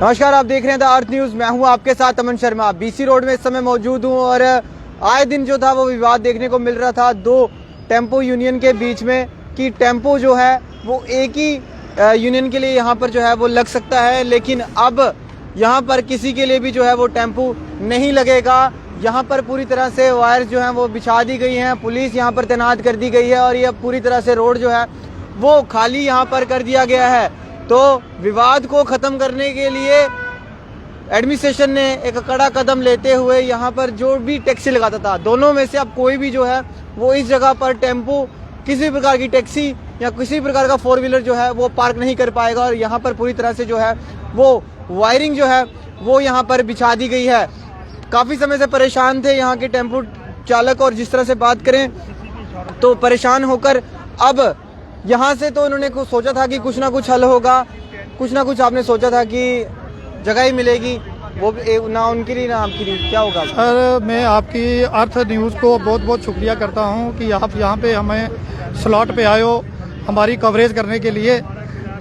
नमस्कार, आप देख रहे हैं द अर्थ न्यूज। मैं हूं आपके साथ अमन शर्मा। बीसी रोड में इस समय मौजूद हूं और आए दिन जो था वो विवाद देखने को मिल रहा था दो टेम्पो यूनियन के बीच में कि टेम्पो जो है वो एक ही यूनियन के लिए यहाँ पर जो है वो लग सकता है, लेकिन अब यहाँ पर किसी के लिए भी जो है वो टेम्पो नहीं लगेगा। यहाँ पर पूरी तरह से वायर जो है वो बिछा दी गई हैं, पुलिस यहाँ पर तैनात कर दी गई है और ये पूरी तरह से रोड जो है वो खाली यहाँ पर कर दिया गया है। तो विवाद को खत्म करने के लिए एडमिनिस्ट्रेशन ने एक कड़ा कदम लेते हुए यहाँ पर जो भी टैक्सी लगाता था, दोनों में से अब कोई भी जो है वो इस जगह पर टेम्पो, किसी प्रकार की टैक्सी या किसी प्रकार का 4 व्हीलर जो है वो पार्क नहीं कर पाएगा। और यहाँ पर पूरी तरह से जो है वो वायरिंग जो है वो यहाँ पर बिछा दी गई है। काफ़ी समय से परेशान थे यहाँ के टेम्पो चालक, और जिस तरह से बात करें तो परेशान होकर अब यहाँ से तो उन्होंने कुछ सोचा था कि कुछ ना कुछ हल होगा, कुछ ना कुछ आपने सोचा था कि जगह ही मिलेगी, वो ना उनकी रही ना आपकी रही, क्या होगा? सर, मैं आपकी अर्थ न्यूज़ को बहुत बहुत शुक्रिया करता हूँ कि आप यहाँ पे हमें स्लॉट पे आए हो हमारी कवरेज करने के लिए।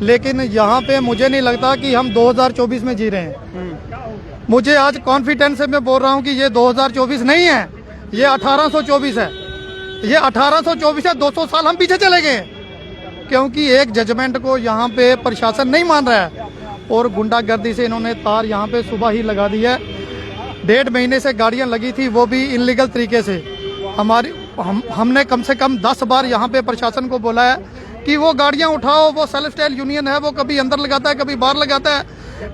लेकिन यहाँ पे मुझे नहीं लगता कि हम 2024 में जी रहे हैं। मुझे आज कॉन्फिडेंस से मैं बोल रहा हूँ कि ये 2024 नहीं है, ये 1824 है। ये 1824 है, 200 साल हम पीछे चले गए, क्योंकि एक जजमेंट को यहाँ पे प्रशासन नहीं मान रहा है और गुंडागर्दी से इन्होंने तार यहाँ पे सुबह ही लगा दी है। 1.5 महीने से गाड़ियाँ लगी थी, वो भी इनलीगल तरीके से। हमने कम से कम 10 बार यहाँ पे प्रशासन को बोला है कि वो गाड़ियाँ उठाओ, वो सेल्फ स्टाइल यूनियन है, वो कभी अंदर लगाता है, कभी बाहर लगाता है,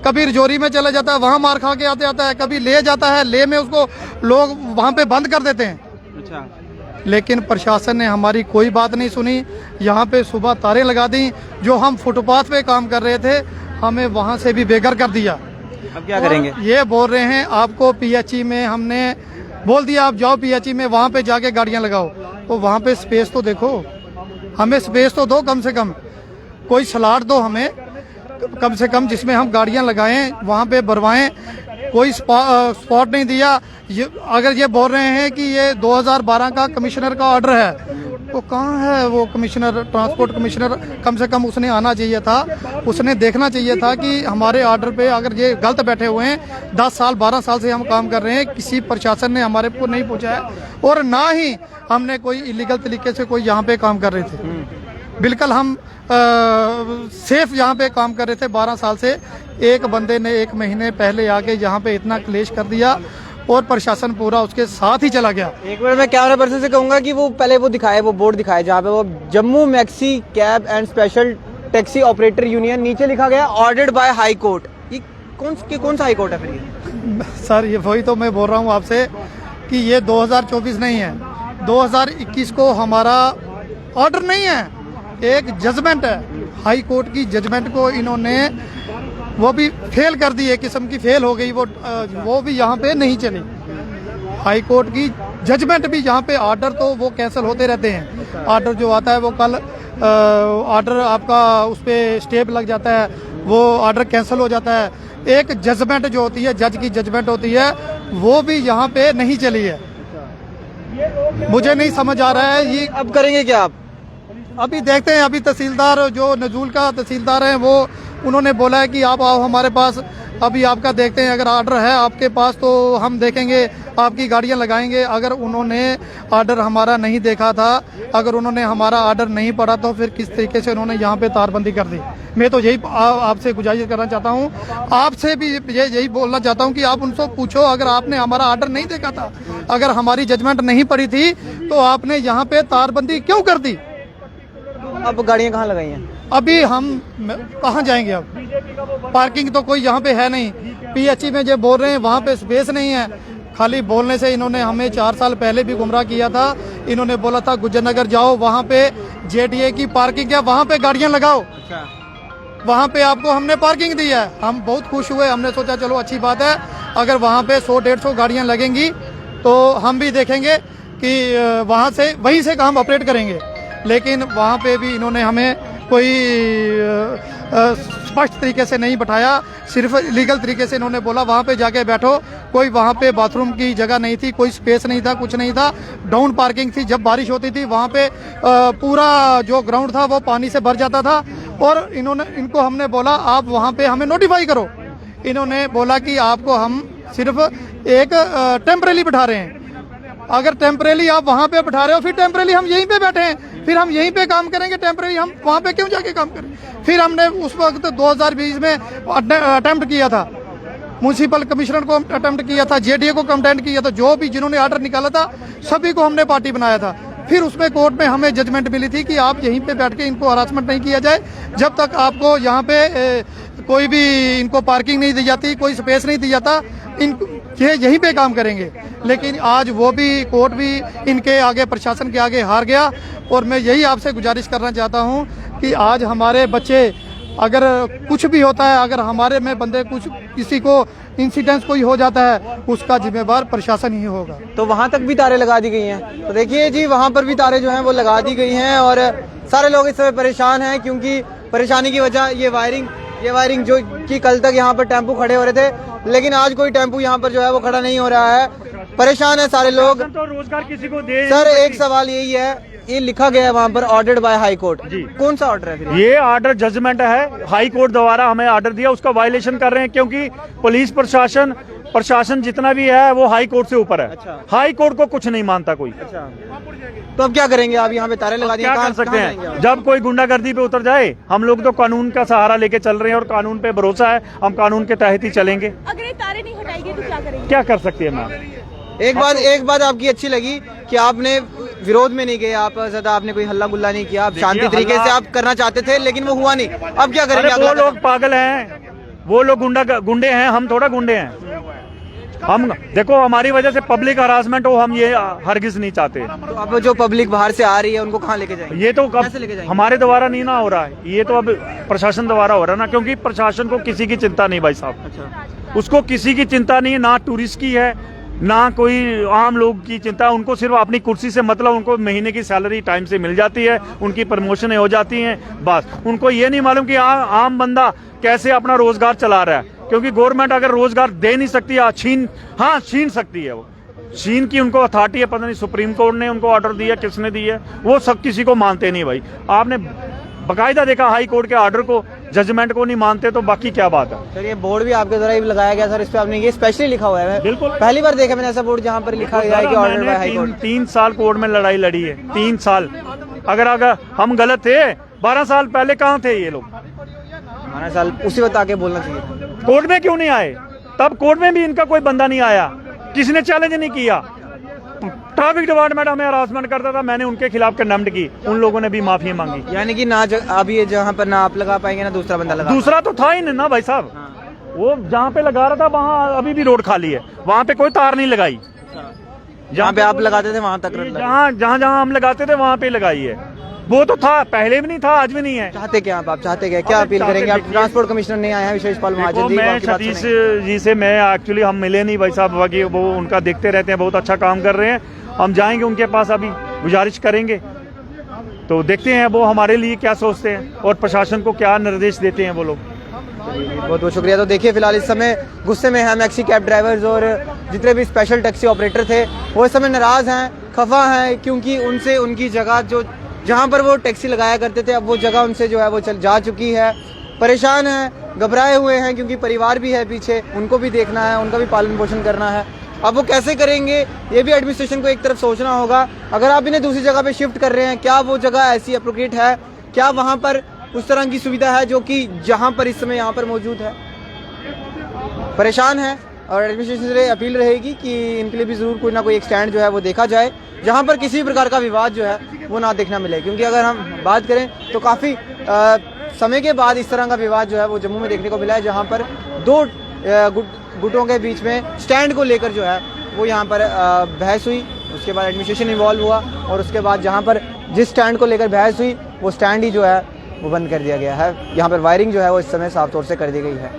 कभी रजौरी में चला जाता है, वहाँ मार खा के आते आता है, कभी ले जाता है, ले में उसको लोग वहाँ पे बंद कर देते हैं। अच्छा। लेकिन प्रशासन ने हमारी कोई बात नहीं सुनी। यहाँ पे सुबह तारें लगा दी, जो हम फुटपाथ पे काम कर रहे थे हमें वहाँ से भी बेघर कर दिया। अब क्या करेंगे? ये बोल रहे हैं आपको पीएचई में, हमने बोल दिया आप जाओ पीएचई में, वहाँ पे जाके गाड़ियाँ लगाओ। तो वहाँ पे स्पेस तो देखो, हमें स्पेस तो दो, कम से कम कोई स्लॉट दो हमें, कम से कम जिसमें हम गाड़ियाँ लगाएं, वहाँ पे भरवाएं। कोई स्पॉट नहीं दिया। अगर ये बोल रहे हैं कि ये 2012 का कमिश्नर का ऑर्डर है, तो कहाँ है वो कमिश्नर, ट्रांसपोर्ट कमिश्नर? कम से कम उसने आना चाहिए था, उसने देखना चाहिए था कि हमारे ऑर्डर पे अगर ये गलत बैठे हुए हैं। 10 साल 12 साल से हम काम कर रहे हैं, किसी प्रशासन ने हमारे को नहीं पूछा है और ना ही हमने कोई इलीगल तरीके से कोई यहाँ पे काम कर रहे थे। बिल्कुल हम सेफ यहाँ पे काम कर रहे थे 12 साल से। एक बंदे ने 1 महीने पहले आके यहाँ पे इतना क्लेश कर दिया और प्रशासन पूरा उसके साथ ही चला गया। एक मिनट में कैमरा पर्सन से कहूंगा कि वो पहले वो दिखाए, वो बोर्ड दिखाए जहाँ पे वो Jammu maxi cab and special taxi operator union, नीचे लिखा गया ऑर्डर्ड बाय हाई कोर्ट। ये कौन सा हाई कोर्ट है फिर ये? सर, ये वही तो मैं बोल रहा हूँ आपसे कि ये 2024 नहीं है, 2021 को हमारा ऑर्डर नहीं है, एक जजमेंट है। हाई कोर्ट की जजमेंट को इन्होंने वो भी फेल कर दी, एक किस्म की फेल हो गई, वो भी यहाँ पे नहीं चली। हाई कोर्ट की जजमेंट भी यहाँ पे, ऑर्डर तो वो कैंसिल होते रहते हैं। ऑर्डर जो आता है वो कल ऑर्डर आपका उस पर स्टेप लग जाता है, वो ऑर्डर कैंसिल हो जाता है। एक जजमेंट जो होती है, जज की जजमेंट होती है, वो भी यहाँ पे नहीं चली है। मुझे नहीं समझ आ रहा है ये अब करेंगे क्या आप? अभी देखते हैं। अभी तहसीलदार, जो नजूल का तहसीलदार है, वो उन्होंने बोला है कि आप आओ हमारे पास, अभी आपका देखते हैं, अगर ऑर्डर है आपके पास तो हम देखेंगे, आपकी गाड़ियां लगाएंगे। अगर उन्होंने ऑर्डर हमारा नहीं देखा था, अगर उन्होंने हमारा ऑर्डर नहीं पढ़ा, तो फिर किस तरीके से उन्होंने यहाँ पे तारबंदी कर दी। मैं तो यही आपसे गुजारिश करना चाहता हूँ, आपसे भी यही बोलना चाहता हूँ कि आप उनसे पूछो, अगर आपने हमारा ऑर्डर नहीं देखा था, अगर हमारी जजमेंट नहीं पड़ी थी, तो आपने यहाँ पे तारबंदी क्यों कर दी? अब गाड़ियाँ कहाँ लगाई हैं? अभी हम कहाँ जाएंगे? अब पार्किंग तो कोई यहाँ पे है नहीं। पीएचई में जो बोल रहे हैं वहाँ पे स्पेस नहीं है। खाली बोलने से इन्होंने हमें 4 साल पहले भी गुमराह किया था। इन्होंने बोला था गुजरनगर जाओ, वहाँ पे जेडीए की पार्किंग है, वहाँ पे गाड़ियाँ लगाओ। वहाँ पे आपको हमने पार्किंग दी है, हम बहुत खुश हुए। हमने सोचा चलो अच्छी बात है, अगर वहाँ पे 100-150 गाड़ियाँ लगेंगी तो हम भी देखेंगे कि वहाँ से वहीं से काम ऑपरेट करेंगे। लेकिन वहाँ पे भी इन्होंने हमें कोई स्पष्ट तरीके से नहीं बैठाया, सिर्फ लीगल तरीके से इन्होंने बोला वहाँ पे जाके बैठो। कोई वहाँ पे बाथरूम की जगह नहीं थी, कोई स्पेस नहीं था, कुछ नहीं था, डाउन पार्किंग थी। जब बारिश होती थी वहाँ पे पूरा जो ग्राउंड था वो पानी से भर जाता था और इनको हमने बोला आप वहाँ पे हमें नोटिफाई करो। इन्होंने बोला कि आपको हम सिर्फ एक टेम्परेली बैठा रहे हैं। अगर टेम्परेली आप वहाँ पे बैठा रहे हो, फिर टेम्परेली हम यहीं पे बैठे हैं, फिर हम यहीं पे काम करेंगे, टेम्परेली हम वहाँ पे क्यों जाके काम करें। फिर हमने उस वक्त 2020 में अटेम्प्ट किया था, म्यूनसिपल कमिश्नर को अटेम्प्ट किया था, जेडीए को कंप्लेंट किया था, जो भी जिन्होंने ऑर्डर निकाला था सभी को हमने पार्टी बनाया था। फिर उसमें कोर्ट में हमें जजमेंट मिली थी कि आप यहीं पे बैठ के इनको हरासमेंट नहीं किया जाए, जब तक आपको यहाँ पे कोई भी इनको पार्किंग नहीं दी जाती, कोई स्पेस नहीं दी जाता, ये यहीं पे काम करेंगे। लेकिन आज वो भी कोर्ट भी इनके आगे, प्रशासन के आगे हार गया। और मैं यही आपसे गुजारिश करना चाहता हूँ कि आज हमारे बच्चे, अगर कुछ भी होता है, अगर हमारे में बंदे कुछ किसी को इंसिडेंस कोई हो जाता है, उसका जिम्मेवार प्रशासन ही होगा। तो वहां तक भी तारे लगा दी गई हैं। तो देखिए जी, वहां पर भी तारे जो हैं वो लगा दी गई हैं और सारे लोग इस समय परेशान हैं, क्योंकि परेशानी की वजह ये वायरिंग जो कि कल तक यहाँ पर टेम्पो खड़े हो रहे थे, लेकिन आज कोई टेम्पो यहाँ पर जो है वो खड़ा नहीं हो रहा है। परेशान है सारे लोग। तो रोजगार किसी को दे। सर एक सवाल यही है, ये लिखा गया है वहाँ पर ऑर्डर्ड बाय हाई कोर्ट, कौन सा ऑर्डर है फिर? ये ऑर्डर जजमेंट है, हाई कोर्ट द्वारा हमें ऑर्डर दिया, उसका वायलेशन कर रहे हैं, क्योंकि पुलिस प्रशासन जितना भी है वो हाई कोर्ट से ऊपर है। अच्छा। हाई कोर्ट को कुछ नहीं मानता कोई। अच्छा, तो अब क्या करेंगे आप? यहाँ पे तारे लगा दिए, क्या कर सकते हैं? जब कोई गुंडागर्दी पे उतर जाए, हम लोग तो कानून का सहारा लेके चल रहे हैं और कानून पे भरोसा है, हम कानून के तहत ही चलेंगे। अगर ये तारे नहीं हटाएंगे तो क्या करेंगे? क्या कर सकती है मैम? एक बात आपकी अच्छी लगी कि आपने विरोध में नहीं गए, आप ज्यादा आपने कोई हल्ला गुल्ला नहीं किया, आप शांति तरीके से आप करना चाहते थे, लेकिन वो हुआ नहीं। अब क्या करेंगे? वो लोग पागल हैं, वो लोग गुंडे हैं, हम थोड़ा गुंडे हैं। हम देखो, हमारी वजह से पब्लिक हरासमेंट हो, हम ये हरगिज नहीं चाहते। तो अब जो पब्लिक बाहर से आ रही है उनको कहाँ लेके जाएंगे? ये तो कैसे लेके जाएंगे? हमारे द्वारा नहीं ना हो रहा है, ये तो अब प्रशासन द्वारा हो रहा है ना, क्योंकि प्रशासन को किसी की चिंता नहीं भाई साहब। अच्छा। उसको किसी की चिंता नहीं, ना टूरिस्ट की है, ना कोई आम लोग की चिंता। उनको सिर्फ अपनी कुर्सी से मतलब, उनको महीने की सैलरी टाइम से मिल जाती है, उनकी प्रमोशनें हो जाती हैं, बस। उनको ये नहीं मालूम कि आम बंदा कैसे अपना रोजगार चला रहा है, क्योंकि गवर्नमेंट अगर रोजगार दे नहीं सकती, छीन सकती है। वो छीन की उनको अथॉरिटी है, पता नहीं सुप्रीम कोर्ट ने उनको ऑर्डर दिया, किसने दिया, वो सब किसी को मानते नहीं भाई। आपने बकायदा देखा हाई कोर्ट के ऑर्डर को, जजमेंट को नहीं मानते, तो बाकी क्या बात है। सर ये बोर्ड भी आपके द्वारा लगाया गया सर, इस पे आपने ये स्पेशली लिखा हुआ है? बिल्कुल, पहली बार देखा मैंने ऐसा बोर्ड जहाँ पर लिखा गया है कि ऑर्डर बाय हाई कोर्ट। 3 साल कोर्ट में लड़ाई लड़ी है, 3 साल। अगर हम गलत थे, 12 साल पहले कहाँ थे ये लोग? 12 साल उसी वक्त आके बोलना चाहिए था। कोर्ट में क्यों नहीं आए? तब कोर्ट में भी इनका कोई बंदा नहीं आया, किसी ने चैलेंज नहीं किया। ट्रैफिक डिपार्टमेंट हमें हरासमेंट करता था, मैंने उनके खिलाफ कंडेम्ड की, उन लोगों ने भी माफी मांगी। यानी कि ना अभी जहाँ पर ना आप लगा पाएंगे ना दूसरा बंदा लगा। दूसरा तो था ही नहीं ना भाई साहब। हाँ। वो जहाँ पे लगा रहा था वहाँ अभी भी रोड खाली है, वहाँ पे कोई तार नहीं लगाई। जहाँ पे आप लगाते थे वहाँ तक जहाँ हम लगाते थे वहाँ पे लगाई है। वो तो था, पहले भी नहीं था, आज भी नहीं है। चाहते क्या आप चाहते क्या अपील करेंगे आप? ट्रांसपोर्ट कमिश्नर नहीं आए हैं विशेष पाल महाजन जी, मैं सतीश जी से मैं एक्चुअली हम मिले नहीं भाई साहब, बाकी वो उनका देखते रहते हैं, बहुत अच्छा काम कर रहे हैं। हम जाएंगे उनके पास, अभी गुजारिश करेंगे, तो देखते हैं वो हमारे लिए क्या सोचते हैं और प्रशासन को क्या निर्देश देते हैं वो लोग। बहुत बहुत शुक्रिया। तो देखिए फिलहाल इस समय गुस्से में हैं मैक्सी कैब ड्राइवर्स और जितने भी स्पेशल टैक्सी ऑपरेटर थे, वो इस समय नाराज हैं, खफा हैं, क्योंकि उनसे उनकी जगह जो जहां पर वो टैक्सी लगाया करते थे, अब वो जगह उनसे जो है वो चल जा चुकी है। परेशान हैं, घबराए हुए हैं, क्योंकि परिवार भी है पीछे, उनको भी देखना है, उनका भी पालन पोषण करना है। अब वो कैसे करेंगे, ये भी एडमिनिस्ट्रेशन को एक तरफ सोचना होगा। अगर आप इन्हें दूसरी जगह पे शिफ्ट कर रहे हैं, क्या वो जगह ऐसी अप्रोप्रिएट है, क्या वहाँ पर उस तरह की सुविधा है जो कि जहाँ पर इस समय यहाँ पर मौजूद है? परेशान है और एडमिनिस्ट्रेशन से अपील रहेगी कि इनके लिए भी ज़रूर कोई ना कोई एक स्टैंड जो है वो देखा जाए, जहाँ पर किसी भी प्रकार का विवाद जो है वो ना देखना मिले। क्योंकि अगर हम बात करें तो काफ़ी समय के बाद इस तरह का विवाद जो है वो जम्मू में देखने को मिला है, जहाँ पर 2 गुटों के बीच में स्टैंड को लेकर जो है वो यहाँ पर बहस हुई। उसके बाद एडमिनिस्ट्रेशन इन्वॉल्व हुआ और उसके बाद जहाँ पर जिस स्टैंड को लेकर बहस हुई वो स्टैंड ही जो है वो बंद कर दिया गया है। यहाँ पर वायरिंग जो है वो इस समय साफ तौर से कर दी गई है।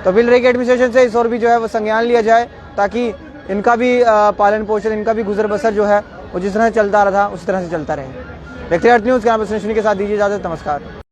तो अपील रहेगी एडमिनिस्ट्रेशन से इस और भी जो है वो संज्ञान लिया जाए, ताकि इनका भी पालन पोषण, इनका भी गुजर बसर जो है वो जिस तरह से चलता रहा था उसी तरह से चलता रहे। देखते हैं न्यूज़ के नाम सुनी के साथ दीजिए इजाजत। नमस्कार।